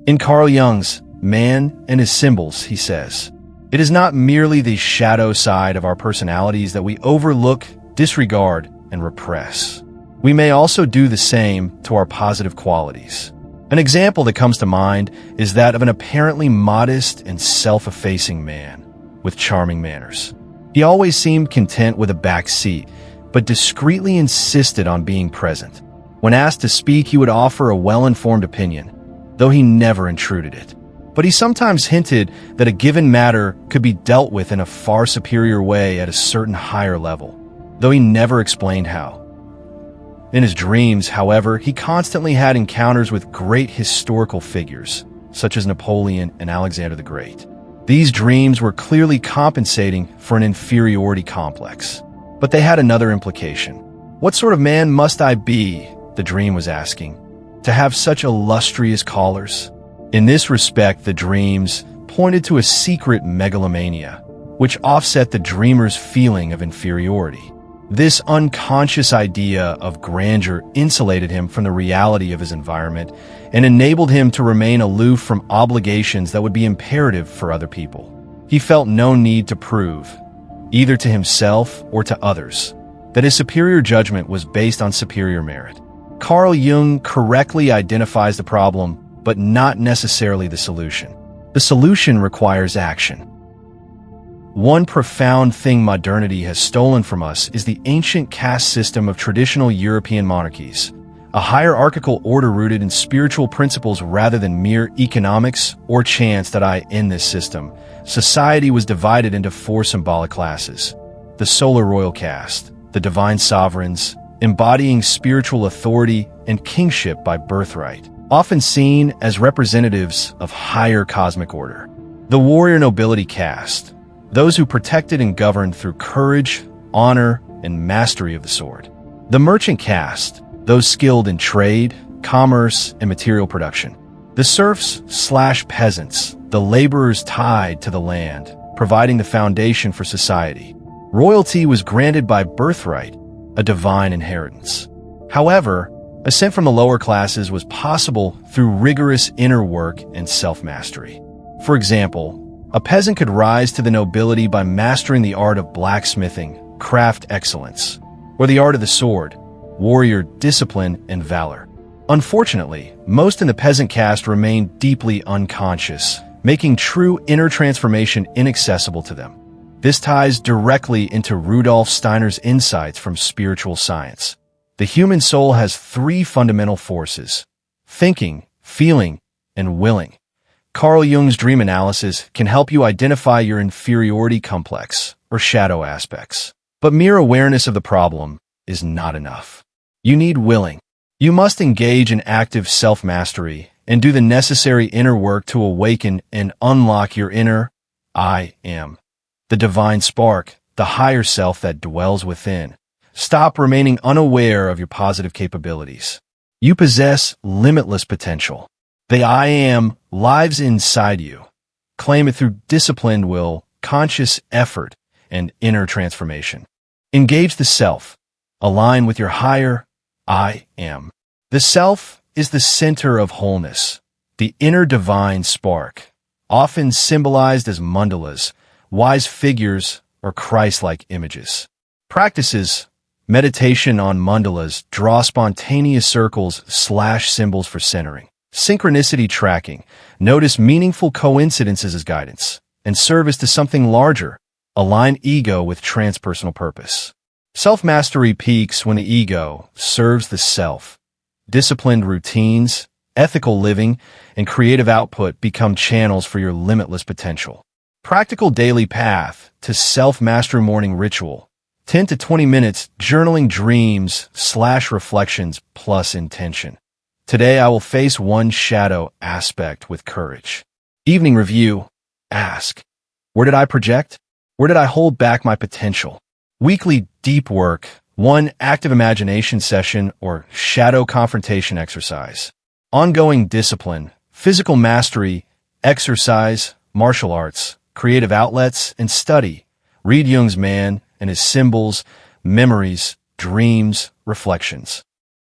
In Carl Jung's Man and His Symbols, he says, "It is not merely the shadow side of our personalities that we overlook, disregard, and repress. We may also do the same to our positive qualities." An example that comes to mind is that of an apparently modest and self-effacing man with charming manners. He always seemed content with a back seat, but discreetly insisted on being present. When asked to speak, he would offer a well-informed opinion, though he never intruded it. But he sometimes hinted that a given matter could be dealt with in a far superior way at a certain higher level, though he never explained how. In his dreams, however, he constantly had encounters with great historical figures, such as Napoleon and Alexander the Great. These dreams were clearly compensating for an inferiority complex. But they had another implication. What sort of man must I be, the dream was asking, to have such illustrious callers? In this respect, the dreams pointed to a secret megalomania, which offset the dreamer's feeling of inferiority. This unconscious idea of grandeur insulated him from the reality of his environment and enabled him to remain aloof from obligations that would be imperative for other people. He felt no need to prove, either to himself or to others, that his superior judgment was based on superior merit. Carl Jung correctly identifies the problem, but not necessarily the solution. The solution requires action. One profound thing modernity has stolen from us is the ancient caste system of traditional European monarchies, a hierarchical order rooted in spiritual principles rather than mere economics or chance. In this system, society was divided into four symbolic classes: the solar royal caste, the divine sovereigns, embodying spiritual authority and kingship by birthright, often seen as representatives of higher cosmic order; the warrior nobility caste, those who protected and governed through courage, honor, and mastery of the sword; the merchant caste, those skilled in trade, commerce, and material production; the serfs/peasants, the laborers tied to the land, providing the foundation for society. Royalty was granted by birthright, a divine inheritance. However, ascent from the lower classes was possible through rigorous inner work and self-mastery. For example, a peasant could rise to the nobility by mastering the art of blacksmithing, craft excellence, or the art of the sword, warrior discipline and valor. Unfortunately, most in the peasant caste remained deeply unconscious, making true inner transformation inaccessible to them. This ties directly into Rudolf Steiner's insights from spiritual science. The human soul has three fundamental forces: thinking, feeling, and willing. Carl Jung's dream analysis can help you identify your inferiority complex, or shadow aspects. But mere awareness of the problem is not enough. You need willing. You must engage in active self-mastery and do the necessary inner work to awaken and unlock your inner I am, the divine spark, the higher self that dwells within. Stop remaining unaware of your positive capabilities. You possess limitless potential. The I am lives inside you. Claim it through disciplined will, conscious effort, and inner transformation. Engage the self. Align with your higher I am. The self is the center of wholeness, the inner divine spark, often symbolized as mandalas, wise figures, or Christ-like images. Practices: meditation on mandalas, draw spontaneous circles/symbols for centering. Synchronicity tracking, notice meaningful coincidences as guidance. And service to something larger, align ego with transpersonal purpose. Self-mastery peaks when the ego serves the self. Disciplined routines, ethical living, and creative output become channels for your limitless potential. Practical daily path to self-mastery: morning ritual, 10 to 20 minutes journaling dreams/reflections plus intention. Today I will face one shadow aspect with courage. Evening review. Ask, where did I project? Where did I hold back my potential? Weekly deep work, one active imagination session or shadow confrontation exercise. Ongoing discipline, physical mastery, exercise, martial arts, creative outlets, and study. Read Jung's Man and His Symbols, Memories, Dreams, Reflections.